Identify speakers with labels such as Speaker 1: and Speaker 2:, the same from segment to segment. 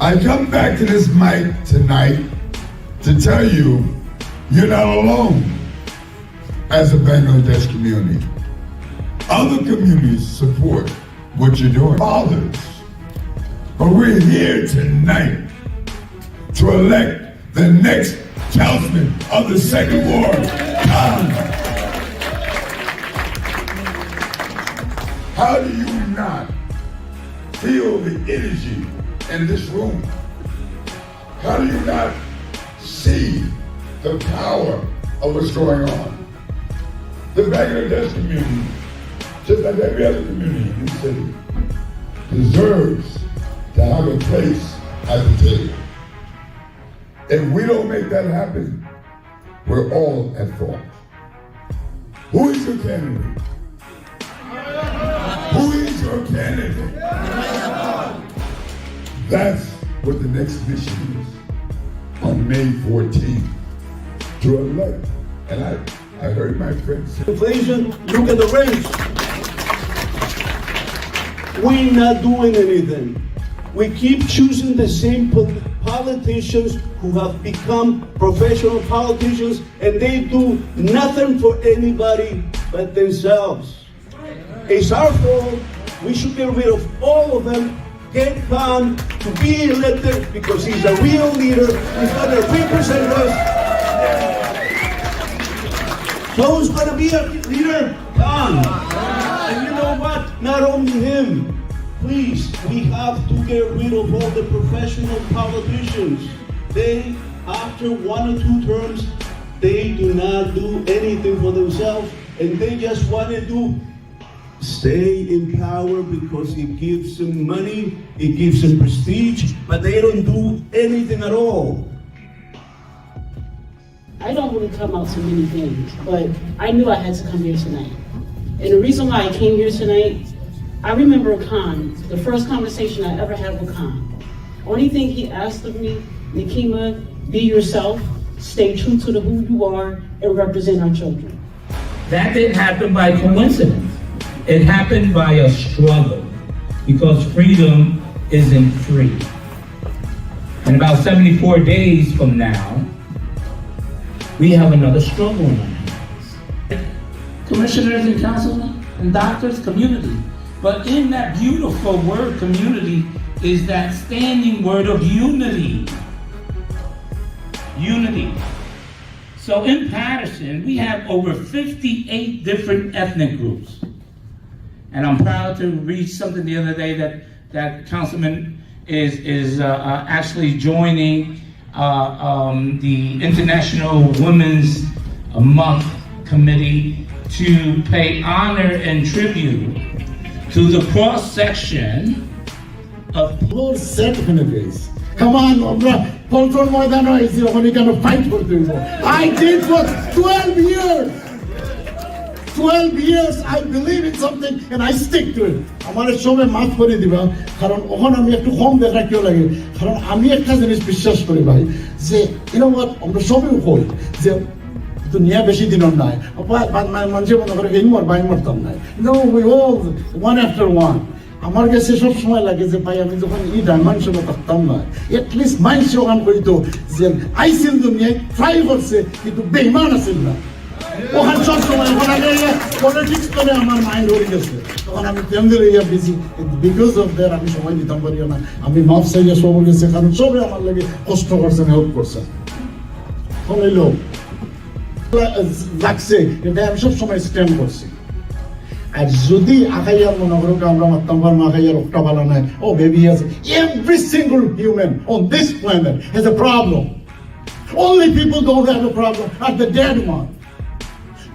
Speaker 1: I come back to this mic tonight to tell you you're not alone as a Bangladesh community. Other communities support what you're doing. Fathers. But we're here tonight to elect the next talisman of the Second War. How do you not feel the energy in this room? How do you not see the power of what's going on? The Bangladesh community, just like every other community in the city, deserves to have a place at the table. If we don't make that happen, we're all at fault. Who is your candidate? Who is your candidate? That's what the next mission is on May 14th, to elect. And I heard my friends say,
Speaker 2: inflation, look at the rates. We're not doing anything. We keep choosing the same politicians who have become professional politicians, and they do nothing for anybody but themselves. It's our fault. We should get rid of all of them. Get Khan to be elected because he's a real leader. He's going to represent us. So who's going to be a leader? Khan. And you know what? Not only him. Please, we have to get rid of all the professional politicians. They, after 1 or 2 terms, they do not do anything for themselves, and they just want to stay in power because it gives them money, it gives them prestige, but they don't do anything at all.
Speaker 3: I don't really come out to many things, but I knew I had to come here tonight. And the reason why I came here tonight, I remember Khan, the first conversation I ever had with Khan. Only thing he asked of me, Nikema, be yourself, stay true to who you are, and represent our children.
Speaker 4: That didn't happen by coincidence. It happened by a struggle, because freedom isn't free. And about 74 days from now, we have another struggle on our hands. Commissioners and councilmen and doctors, community. But in that beautiful word, community, is that standing word of unity. Unity. So in Patterson, we have over 58 different ethnic groups. And I'm proud to read something the other day that Councilman is actually joining the International Women's Month Committee to pay honor and tribute to the cross-section of
Speaker 5: Lord said benefits. Come on, control more than noise, you're only gonna fight for people. I did for 12 years. 12 years I believe in something and I stick to it. আমার সবে মাফ করে দিবা কারণ ওখানে আমি একটু কম দেখা কেউ লাগে কারণ আমি একটা জিনিস বিশ্বাস করি ভাই যে you know what আমরা সবই কই যে দুনিয়া বেশি দিনের নাই মানুষের মনে করে এই মর বাই মরতাম নাই no we all one after one আমার কাছে সব সময় লাগে যে ভাই আমি যখন এই ডাইমেনশনে থাকতাম না এটলিস্ট মাইন্ড ওখান করিতো যে আইসিল দুনিয়ায় ট্রাই করছে কিন্তু বেইমান আছিল না ওখান সব সময় ওখানে পলিটিক্স করে আমার মাইন্ড হয়ে গেছে তখন আমি কেন্দ্রে ইয়া বিজি বিকজ অফ দ্যাট আমি সময় দিতাম পারি না আমি মাফ চাইয়া সব গেছে কারণ সবে আমার লাগে কষ্ট করছেন হেল্প করছেন হলো লাগছে এটা আমি সব সময় স্ট্যান্ড করছি আর যদি আখাইয়ার মনে করো আমরা মারতাম পার আখাইয়ার একটা ভালো নাই ও বেবি আছে every single human on this planet has a problem only people don't have a problem are the dead one.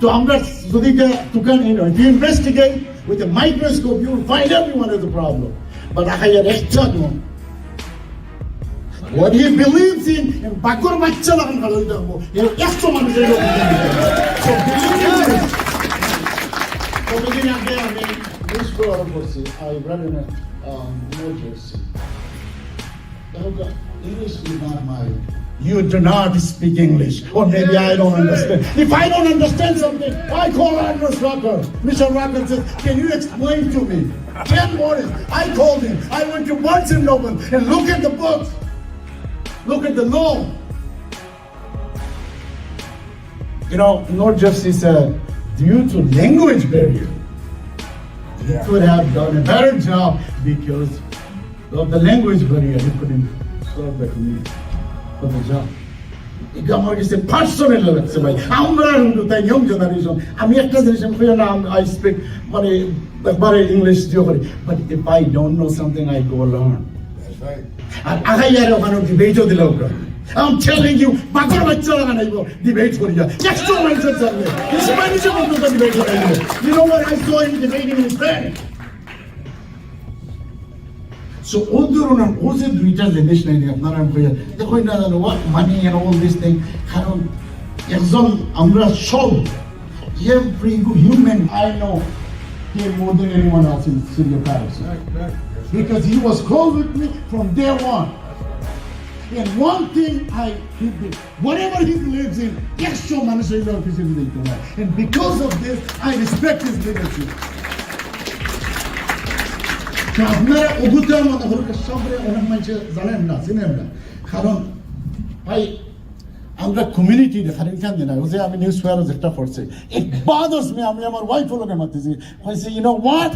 Speaker 5: So আমরা যদি তুকান if you investigate with a microscope you will find everyone has a problem but আখাইয়ার একটা নয় what he believes in বাকর বাচ্চা লাগান ভালো যাবো এর একশো মানুষের so believe in কতদিন আগে আমি নিউজ পেপার পড়ছি I read in a New Jersey English is not my you do not speak English, or maybe I don't understand. If I don't understand something, I call Andrews Rocker. Mr. Rocker says, can you explain to me? Ken Morris, I called him. I went to Barnes and Noble and look at the books. Look at the law. You know, not just he said, due to language barrier, he could have done a better job because of the language barrier. He couldn't serve the community for the job. এটা আমার কাছে personal লাগছে ভাই। আমরা কিন্তু তাই young generation, আমি একটা জিনিস আমি না আই স্পিক মানে একবারে ইংলিশ দিও করি, but if I don't know something I go learn. That's right. আর আগাইয়ার ওখানে ডিবেটও দিল ওরা। I'm telling you, বাকর বাচ্চা লাগাইব ডিবেট করিয়া। নেক্সট মাইন্ডসেট জানলে কিছু মানুষের মতো ডিবেট করাইব। You know what I saw him debating in French? So ওদের ওদের দুইটা জিনিস নাই আপনারা কইয়া দেখো না জানো what money and all this thing, কারণ একজন আমরা সব every human I know him more than anyone else in the city of Paris, because he was close with me from day one. And one thing whatever he believes in, extra মানুষের অফিসে দিতে হয়, and because of this I respect his leadership. আপনারা অভূতের মতো হলকে সবরে অনেক মানুষ জানেন না, চিনেন না, কারণ ভাই আমরা কমিউনিটি খালি খান না। ওই যে আমি নিউজ পেপারে যেটা পড়ছি, ইট বাদার্স মি, আমি আমার ওয়াইফ হলো মারতেছি, কইছে you know what,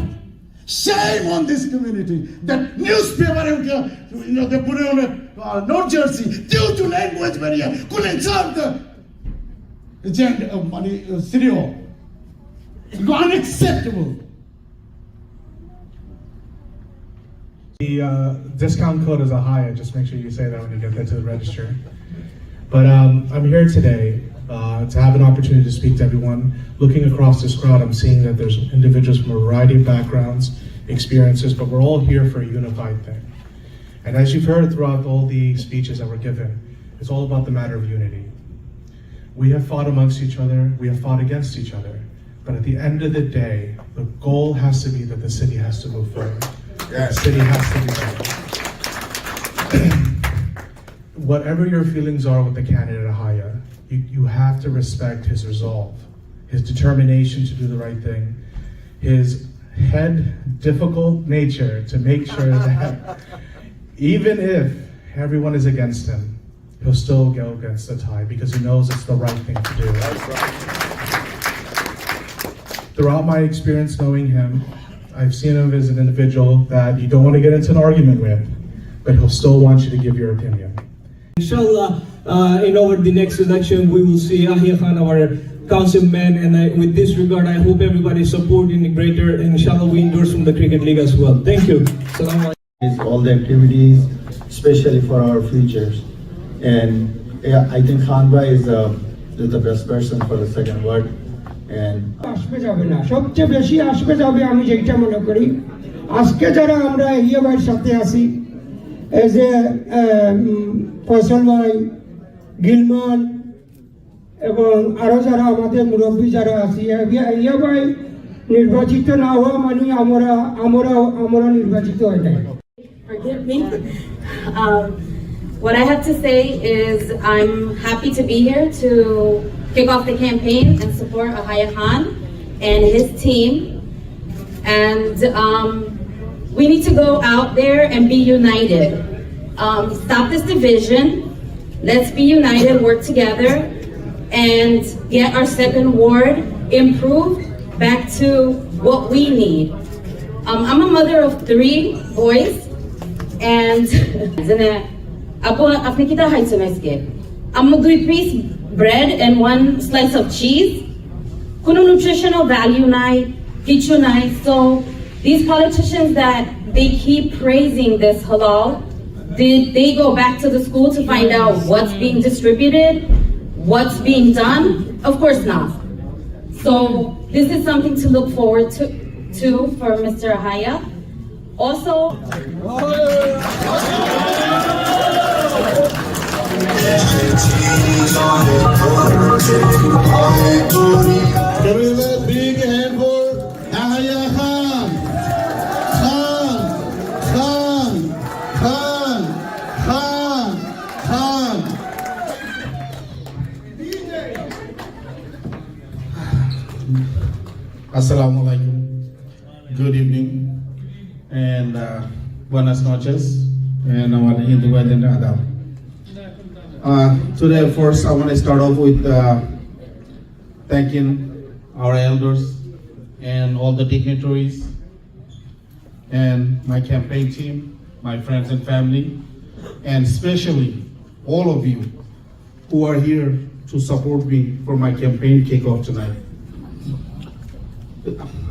Speaker 5: shame on this community that newspaper they put it on a North Jersey due to language barrier couldn't serve the agenda of money city hall. Unacceptable.
Speaker 6: The discount code is Aheya. Just make sure you say that when you get there to the register. But I'm here today to have an opportunity to speak to everyone. Looking across this crowd, I'm seeing that there's individuals from a variety of backgrounds, experiences, but we're all here for a unified thing. And as you've heard throughout all the speeches that were given, it's all about the matter of unity. We have fought amongst each other, we have fought against each other, but at the end of the day, the goal has to be that the city has to move forward. The city has to be better. Whatever your feelings are with the candidate Aheya, you have to respect his resolve, his determination to do the right thing, his difficult nature to make sure that even if everyone is against him, he'll still go against the tide because he knows it's the right thing to do. Throughout my experience knowing him, I've seen him as an individual that you don't want to get into an argument with, but he'll still want you to give your opinion.
Speaker 7: Inshallah, over the next election, we will see Aheya Khan, our councilman, and with this regard, I hope everybody support in the greater, and inshallah we endorse from the Cricket League as well. Thank you.
Speaker 8: All the activities, especially for our futures. And yeah, I think Khan Bhai is the best person for the second word. And
Speaker 9: আসবে যাবে না, সবচেয়ে বেশি আসবে যাবে আমি যেটা মনে করি আজকে যারা আমরা আহিয়া ভাইয়ের সাথে আছি, এজ এ ফয়সাল ভাই, গিলমান এবং আরো যারা আমাদের মুরব্বী যারা আছি, আহিয়া ভাই নির্বাচিত না হওয়া মানে আমরা নির্বাচিত হয় নাই।
Speaker 10: Forgive me. What I have to say is I'm happy to be here to kick off the campaign and support Aheya Khan and his team. And we need to go out there and be united. Stop this division. Let's be united, work together, and get our second ward improved back to what we need. I'm a mother of 3 boys, and I'm a 3-piece bread and 1 slice of cheese. Kuno nutritional value night, kichu night. So these politicians that they keep praising this halal, did they go back to the school to find out what's being distributed, what's being done? Of course not. So this is something to look forward to for Mr. Aheya. Also,
Speaker 5: There is a big hand for Aheya Khan.
Speaker 11: and buenas noches, and I want to invite them to Adam. Today, first, I want to start off with thanking our elders and all the dignitaries and my campaign team, my friends and family, and especially all of you who are here to support me for my campaign kickoff tonight.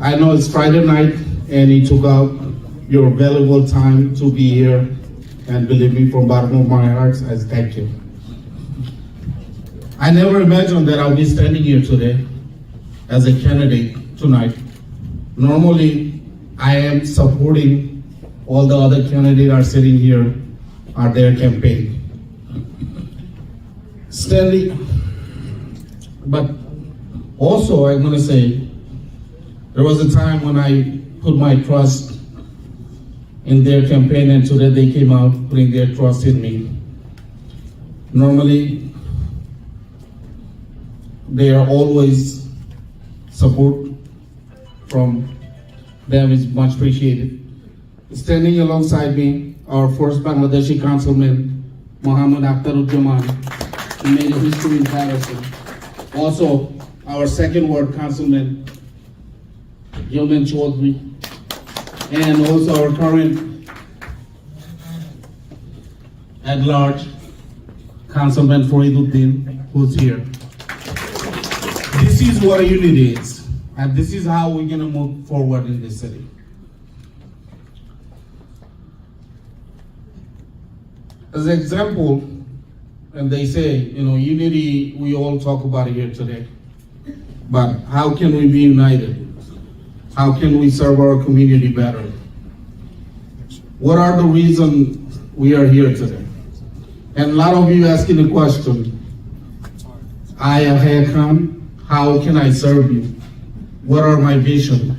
Speaker 11: I know it's Friday night and you took out your valuable time to be here, and believe me, from the bottom of my heart, I thank you. I never imagined that I'll be standing here today as a candidate tonight. Normally, I am supporting all the other candidates are sitting here at their campaign. But also I'm gonna say, there was a time when I put my trust in their campaign, and today they came out putting their trust in me. Normally, they are always support from them is much appreciated. Standing alongside me, our first Bangladeshi councilman, Mohammed Akhtaruzzaman, who made a history in Patterson. Also, our second ward councilman, Gilman Chaudhry, and also our current at-large Councilman Fariduddin, who's here. This is what unity is, and this is how we're gonna move forward in this city. As an example, and they say, unity, we all talk about it here today, but how can we be united? How can we serve our community better? What are the reasons we are here today? And a lot of you asking the question, I, Aheya Khan, how can I serve you? What are my vision?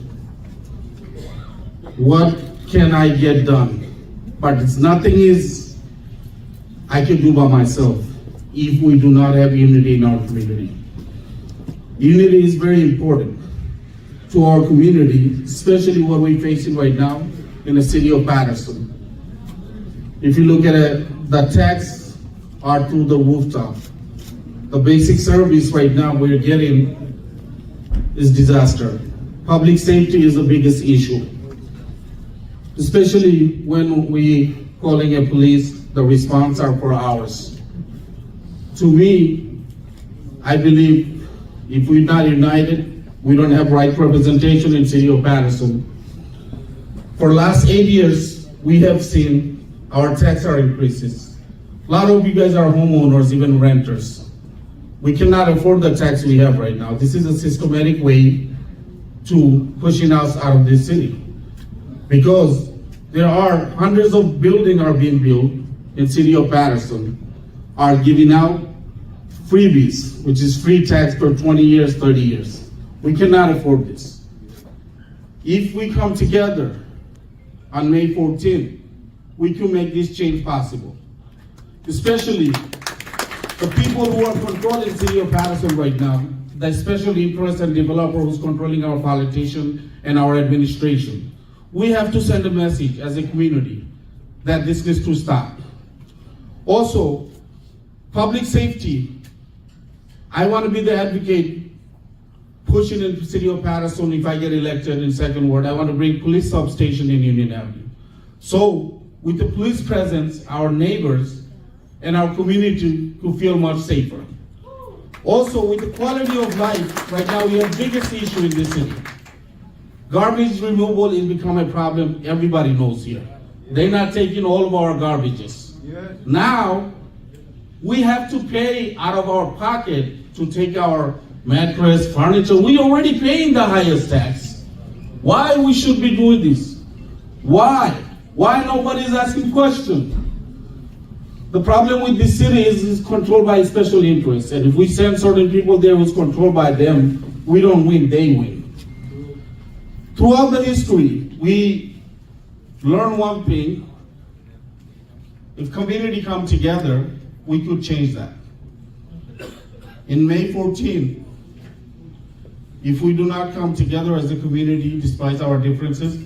Speaker 11: What can I get done? But it's nothing is I can do by myself if we do not have unity in our community. Unity is very important to our community, especially what we're facing right now in the city of Patterson. If you look at it, the tax are through the rooftop. The basic service right now we're getting is disaster. Public safety is the biggest issue. Especially when we calling a police, the response are for hours. To me, I believe if we're not united, we don't have right representation in city of Patterson. For the last 8 years, we have seen our tax are increases. A lot of you guys are homeowners, even renters. We cannot afford the tax we have right now. This is a systematic way to pushing us out of this city. Because there are hundreds of buildings are being built in city of Patterson, are giving out freebies, which is free tax for 20 years, 30 years. We cannot afford this. If we come together on May 14th, we can make this change possible. Especially the people who are controlling the city of Patterson right now, the special interest and developer who's controlling our politician and our administration. We have to send a message as a community that this needs to stop. Also, public safety. I want to be the advocate pushing in the city of Patterson. If I get elected in second ward, I want to bring police substation in Union Avenue. So with the police presence, our neighbors and our community could feel much safer. Also with the quality of life, right now we have biggest issue in this city. Garbage removal has become a problem, everybody knows here. They're not taking all of our garbages. Yes. Now, we have to pay out of our pocket to take our mattress, furniture. We already paying the highest tax. Why we should be doing this? Why? Why nobody's asking questions? The problem with this city is it's controlled by special interests. And if we send certain people there who's controlled by them, we don't win, they win. Throughout the history, we learn one thing. If community come together, we could change that. In May 14th, if we do not come together as a community, despite our differences,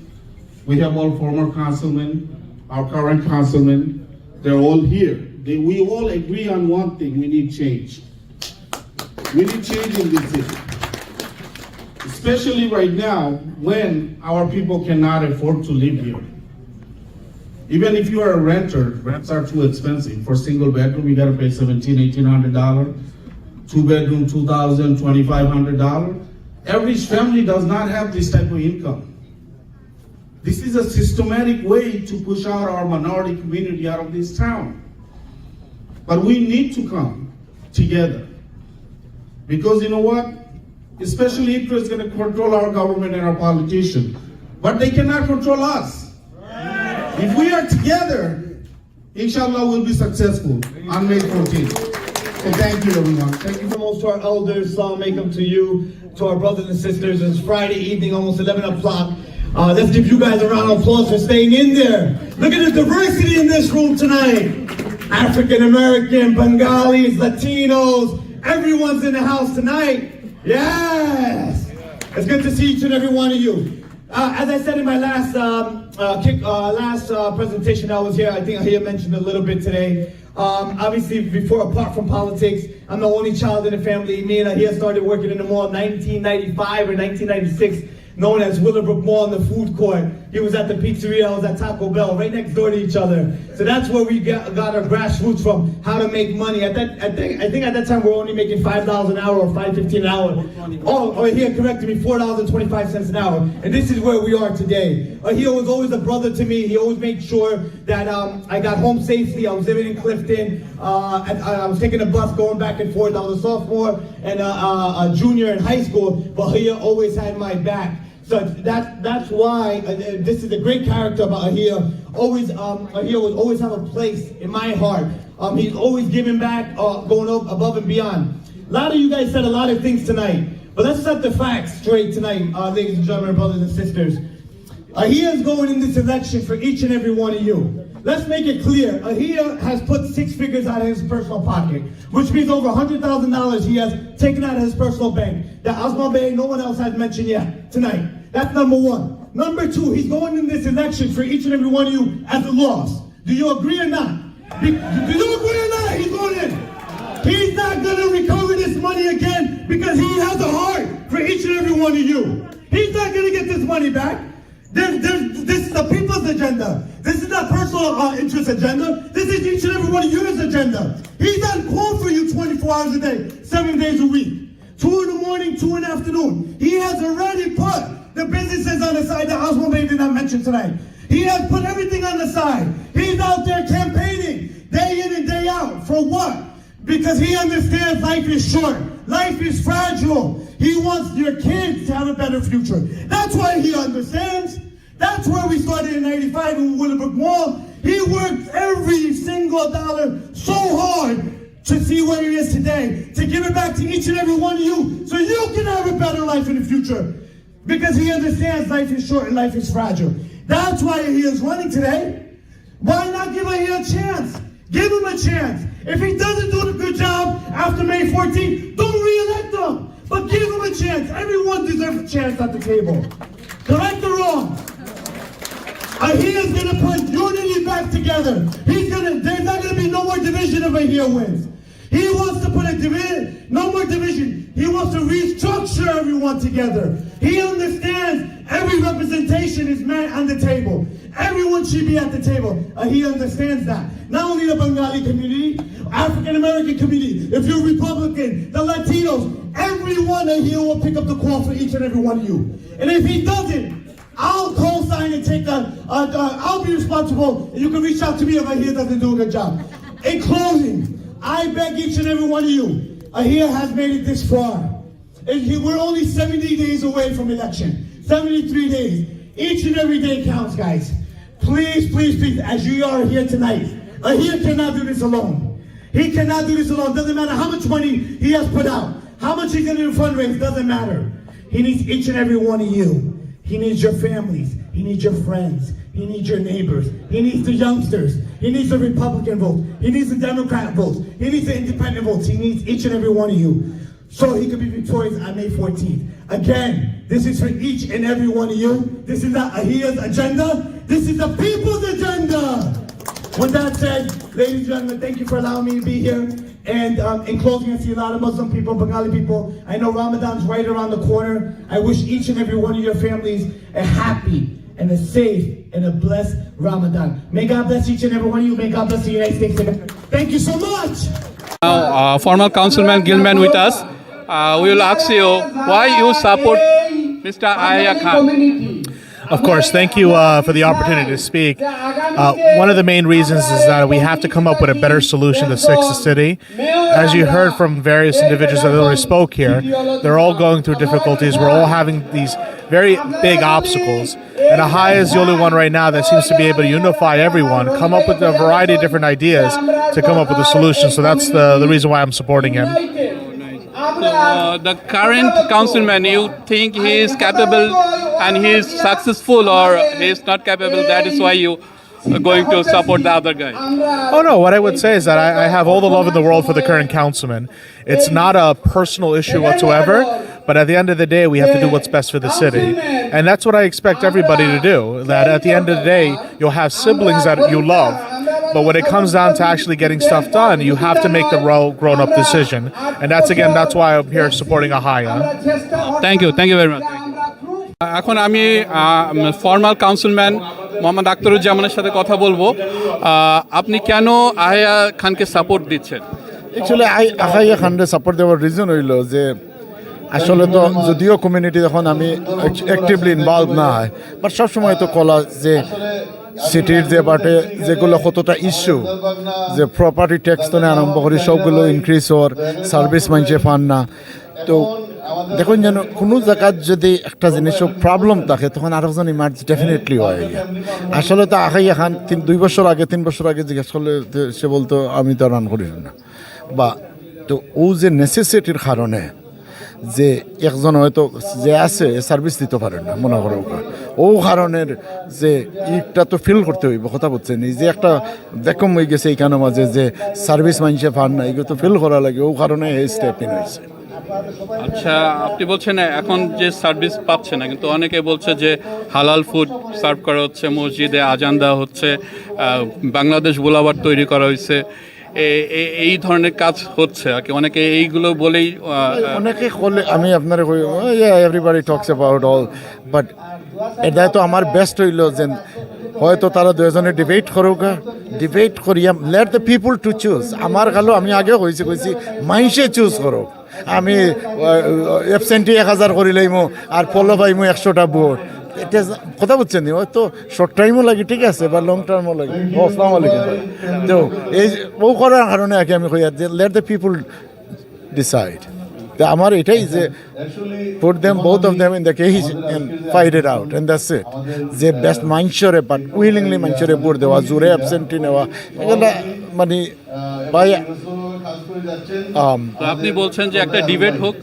Speaker 11: We have all former councilmen, our current councilmen. They're all here. We all agree on one thing: we need change. We need change in this city, especially right now when our people cannot afford to live here. Even if you are a renter, rents are too expensive. For single bedroom, you gotta pay $1,800. 2-bedroom, $2,000, $2,500. Average family does not have this type of income. This is a systematic way to push out our minority community out of this town. But we need to come together. Because you know what? Especially Israel is going to control our government and our politicians. But they cannot control us. If we are together, inshallah, we'll be successful on May 14th. So thank you, everyone.
Speaker 7: Thank you so much to our elders. Salam alaikum to you, to our brothers and sisters. It's Friday evening, almost 11 o'clock. Let's give you guys a round of applause for staying in there. Look at the diversity in this room tonight. African American, Bengalis, Latinos, everyone's in the house tonight. Yes! It's good to see each and every one of you. As I said in my last presentation I was here, I think Aheya mentioned a little bit today. Obviously, apart from politics, I'm the only child in the family. Me and Aheya started working in the mall in 1995 or 1996, known as Willowbrook Mall in the food court. He was at the pizzeria, I was at Taco Bell, right next door to each other. So that's where we got our grassroots from, how to make money. I think at that time we were only making $5 an hour or $5.15 an hour. Oh, he had corrected me, $4.25 an hour. And this is where we are today. He was always a brother to me. He always made sure that I got home safely. I was living in Clifton. I was taking a bus going back and forth. I was a sophomore and a junior in high school, but he always had my back. So that's why this is a great character about Aheya. Aheya will always have a place in my heart. He's always giving back, going above and beyond. A lot of you guys said a lot of things tonight, but let's set the facts straight tonight, ladies and gentlemen, brothers and sisters. Aheya is going in this election for each and every one of you. Let's make it clear. Aheya has put 6 figures out of his personal pocket, which means over $100,000 he has taken out of his personal bank. That Osman Bey, no one else has mentioned yet tonight. That's number 1. Number 2, he's going in this election for each and every one of you as a loss. Do you agree or not? Do you agree or not? He's going in. He's not going to recover this money again because he has a heart for each and every one of you. He's not going to get this money back. This is the people's agenda. This is not personal interest agenda. This is each and every one of yours agenda. He's on call for you 24 hours a day, 7 days a week. 2 in the morning, 2 in the afternoon. He has already put the businesses on the side that Osman Bey did not mention tonight. He has put everything on the side. He's out there campaigning day in and day out. For what? Because he understands life is short. Life is fragile. He wants your kids to have a better future. That's why he understands. That's where we started in 95 in Willowbrook Mall. He worked every single dollar so hard to see where he is today, to give it back to each and every one of you so you can have a better life in the future. Because he understands life is short and life is fragile. That's why he is running today. Why not give Aheya a chance? Give him a chance. If he doesn't do a good job after May 14th, don't re-elect him. But give him a chance. Everyone deserves a chance at the table. Correct or wrong? Aheya's gonna put unity back together. There's not gonna be no more division if Aheya wins. He wants to put no more division. He wants to restructure everyone together. He understands every representation is met on the table. Everyone should be at the table. He understands that. Not only the Bengali community, African American community, if you're Republican, the Latinos, everyone Aheya will pick up the call for each and every one of you. And if he doesn't, I'll co-sign and take I'll be responsible. And you can reach out to me if Aheya doesn't do a good job. In closing, I beg each and every one of you, Aheya has made it this far. We're only 70 days away from election. 73 days. Each and every day counts, guys. Please, please, please, as you are here tonight, Aheya cannot do this alone. He cannot do this alone. Doesn't matter how much money he has put out, how much he's going to fundraise, doesn't matter. He needs each and every one of you. He needs your families. He needs your friends. He needs your neighbors. He needs the youngsters. He needs the Republican vote. He needs the Democrat vote. He needs the independent votes. He needs each and every one of you so he can be victorious on May 14th.
Speaker 5: Again, this is for each and every one of you. This is not Aheya's agenda. This is the people's agenda. With that said, ladies and gentlemen, thank you for allowing me to be here. And in closing, I see a lot of Muslim people, Bengali people. I know Ramadan's right around the corner. I wish each and every one of your families a happy and a safe and a blessed Ramadan. May God bless each and every one of you. May God bless the United States of America. Thank you so much.
Speaker 12: Now, former Councilman Gilman with us. We will ask you why you support Mr. Aheya Khan.
Speaker 6: Of course, thank you for the opportunity to speak. One of the main reasons is that we have to come up with a better solution to fix the city. As you heard from various individuals that already spoke here, they're all going through difficulties. We're all having these very big obstacles. And Aheya is the only one right now that seems to be able to unify everyone, come up with a variety of different ideas to come up with a solution. So that's the reason why I'm supporting him.
Speaker 12: The current councilman, you think he is capable and he is successful, or he is not capable? That is why you are going to support the other guy.
Speaker 6: Oh no, what I would say is that I have all the love in the world for the current councilman. It's not a personal issue whatsoever, but at the end of the day, we have to do what's best for the city. And that's what I expect everybody to do, that at the end of the day, you'll have siblings that you love, but when it comes down to actually getting stuff done, you have to make the grown-up decision. And that's why I'm here supporting Aheya.
Speaker 12: Thank you very much. এখন আমি formal councilman Mohammad আখতারুজ্জামানের সাথে কথা বলবো। আপনি কেন আহেয়া খানকে support দিচ্ছেন?
Speaker 5: Actually আহেয়া খানকে সাপোর্ট দেওয়ার রিজন হইল যে আসলে তো যদিও কমিউনিটি যখন আমি অ্যাক্টিভলি ইনভলভ না হয়, বাট সবসময় তো কলা যে সিটির যে বাটে যেগুলো কতটা ইস্যু, যে প্রপার্টি ট্যাক্স তো আরম্ভ করি সবগুলো ইনক্রিজ হওয়ার, সার্ভিস মানছে পান না। তো দেখুন যেন কোনো জায়গায় যদি একটা জিনিসের প্রবলেম থাকে তখন আরেকজন ইমার্জ ডেফিনেটলি হয়। আসলে তো আহেয়া খান 3 বছর আগে জিজ্ঞেস করলে সে বলতো আমি তো রান করি না, বা তো ও যে নেসেসিটির কারণে যে একজন হয়তো যে আছে সার্ভিস দিতে পারে না মনে করো, ও কারণের যে ইটা তো ফিল করতে হইব, কথা বলছেন যে একটা দেখম হয়ে গেছে এইখানে মাঝে যে সার্ভিস মানুষে পান না, এগুলো তো ফিল করা লাগে, ও কারণে এই স্টেপ ইন হয়েছে।
Speaker 12: আচ্ছা, আপনি বলছেন এখন যে সার্ভিস পাচ্ছে না, কিন্তু অনেকে বলছে যে হালাল ফুড সার্ভ করা হচ্ছে, মসজিদে আজান দেওয়া হচ্ছে, বাংলাদেশ বুলাবার তৈরি করা হয়েছে, এই ধরনের কাজ হচ্ছে আর কি। অনেকে এইগুলো বলেই
Speaker 5: অনেকে বলে, আমি আপনার everybody talks about all, but এটা তো আমার বেস্ট হইল যে হয়তো তারা দুজনে ডিবেট করুক, ডিবেট করিয়া let the people to choose. আমার গালো আমি আগে কইছি মাইসে চুজ করুক, আমি অ্যাবসেন্টি 1000 করি লাইমো আর ফলো পাইমো 100টা ভোট, এটা কথা বলছেন নি, হয়তো শর্ট টাইমও লাগে ঠিক আছে, বা লং টার্মও লাগে। আসসালামু আলাইকুম। তো এই ও করার কারণে আগে আমি কই যে লেট দ্য পিপুল ডিসাইড। আমার এটাই যে put them both of them in the cage and fight it out, and that's it. যে বেস্ট মাইন্ডসরে বাট উইলিংলি মাইন্ডসরে ভোট দেওয়া, জোরে অ্যাবসেন্টি নেওয়া, এগুলো মানে ভাই
Speaker 12: আপনি বলছেন যে একটা ডিবেট হোক,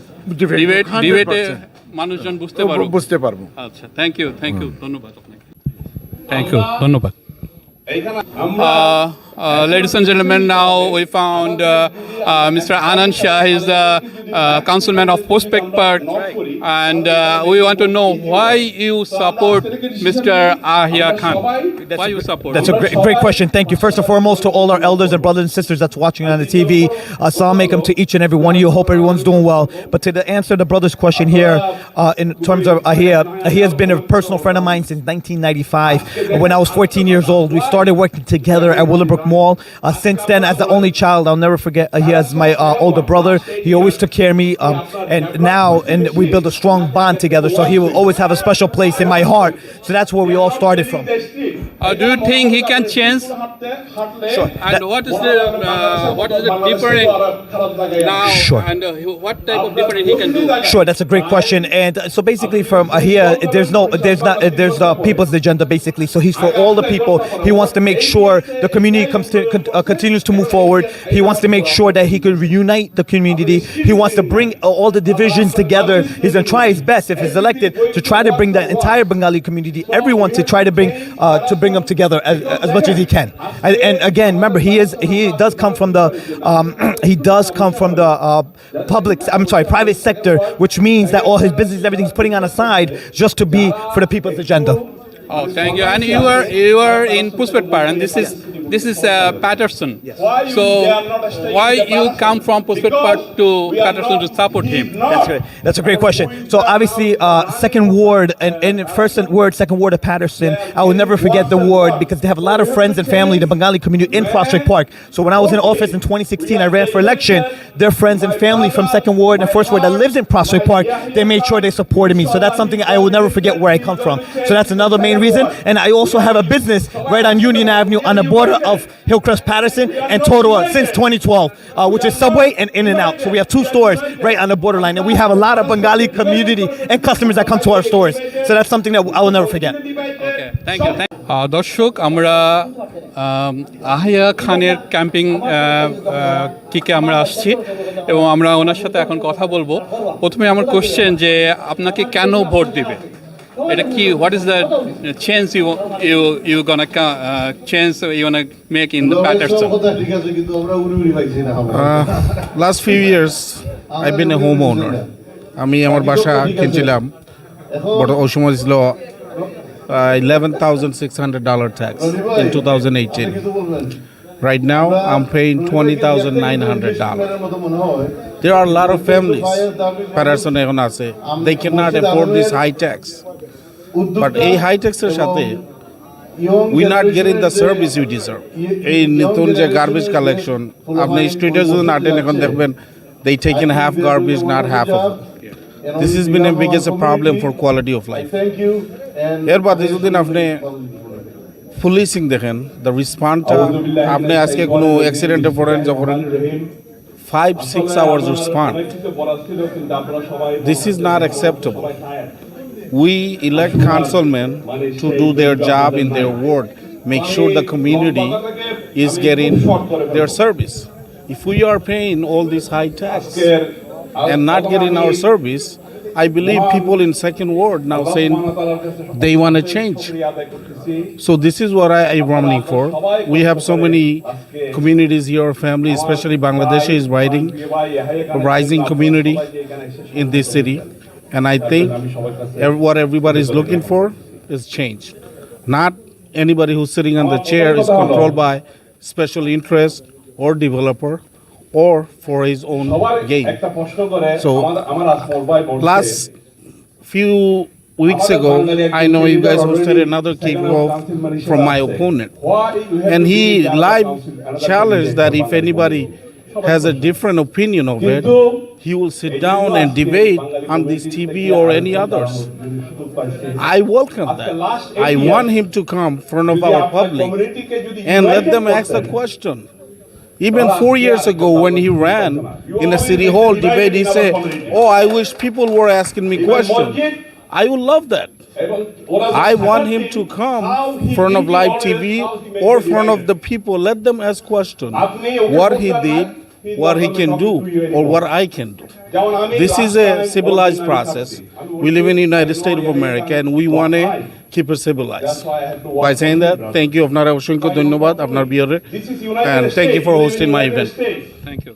Speaker 12: ডিবেটে মানুষজন বুঝতে পারবো। আচ্ছা, থ্যাংক ইউ, ধন্যবাদ আপনাকে। ধন্যবাদ। Ladies and gentlemen, now we found Mr. Anand Shah. He's the councilman of Prospect Park, and we want to know why you support Mr. Aheya Khan. Why you support?
Speaker 13: That's a great question. Thank you. First and foremost, to all our elders and brothers and sisters that's watching on the TV, assalamu alaikum to each and every one of you. Hope everyone's doing well. But to answer the brother's question here, in terms of Aheya has been a personal friend of mine since 1995. When I was 14 years old, we started working together at Willowbrook Mall. Since then, as the only child, I'll never forget, he has my older brother. He always took care of me, and we built a strong bond together, so he will always have a special place in my heart. So that's where we all started from.
Speaker 12: Do you think he can change?
Speaker 13: Sure.
Speaker 12: And what is the difference now?
Speaker 13: Sure.
Speaker 12: And what type of difference he can do?
Speaker 13: Sure, that's a great question. And so basically, from Aheya, there's the people's agenda basically. So he's for all the people. He wants to make sure the community continues to move forward. He wants to make sure that he could reunite the community. He wants to bring all the divisions together. He's going to try his best, if he's elected, to try to bring the entire Bengali community, everyone, to try to bring them together as much as he can. And again, remember, he does come from the private sector, which means that all his business, everything he's putting on aside just to be for the people's agenda.
Speaker 12: Oh, thank you. And you are in Puspetpar, and this is Patterson.
Speaker 13: Yes.
Speaker 12: So why you come from Puspetpar to Patterson to support him?
Speaker 13: That's great. That's a great question. So obviously, second ward and second ward of Patterson, I will never forget the ward because they have a lot of friends and family, the Bengali community in Prospect Park. So when I was in office in 2016, I ran for election. Their friends and family from second ward and first ward that lives in Prospect Park, they made sure they supported me. So that's something I will never forget where I come from. So that's another main reason. And I also have a business right on Union Avenue on the border of Hillcrest Patterson and Totowa since 2012, which is Subway and In-N-Out. So we have 2 stores right on the borderline, and we have a lot of Bengali community and customers that come to our stores. So that's something that I will never forget.
Speaker 12: Okay, thank you. দর্শক, আমরা আহিয়া খানের camping থেকে আমরা আসছি এবং আমরা ওনার সাথে এখন কথা বলবো। প্রথমে আমার কোশ্চেন যে আপনাকে কেন ভোট দিবে? এটা কি, what is the change you gonna change you wanna make in the Patterson?
Speaker 11: Last few years I've been a homeowner. আমি আমার বাসা কিনছিলাম, বড় ওই সময় ছিল $11,600 tax in 2018. Right now I'm paying $20,900. There are a lot of families Patterson এখন আছে, they cannot afford this high tax. But এই হাই ট্যাক্সের সাথে we not getting the service we deserve. এই নতুন যে গার্বেজ কালেকশন, আপনি স্ট্রিটে যদি নাটেন এখন দেখবেন they taking half garbage, not half of it. This has been the biggest problem for quality of life. এর বাদে যদি আপনি পুলিশিং দেখেন, the response আপনি আজকে কোনো অ্যাক্সিডেন্টে পড়েন যখন 5-6 hours respond. This is not acceptable. We elect councilmen to do their job in their ward, make sure the community is getting their service. If we are paying all this high tax and not getting our service, I believe people in second ward now saying they want to change. So this is what I am running for. We have so many communities here, family, especially Bangladeshi is rising community in this city. And I think what everybody is looking for is change. Not anybody who's sitting on the chair is controlled by special interest or developer or for his own gain. So last few weeks ago, I know you guys hosted another kickoff from my opponent. And he live challenged that if anybody has a different opinion of it, he will sit down and debate on this TV or any others. I welcome that. I want him to come in front of our public and let them ask the question. Even 4 years ago when he ran in a city hall debate, he said, oh, I wish people were asking me questions. I would love that. I want him to come in front of live TV or in front of the people. Let them ask questions. What he did, what he can do, or what I can do. This is a civilized process. We live in the United States of America and we want to keep it civilized. By saying that, thank you, Apnar Avashanko Dhanyabad, Apnar Biyore, and thank you for hosting my event.
Speaker 12: Thank you.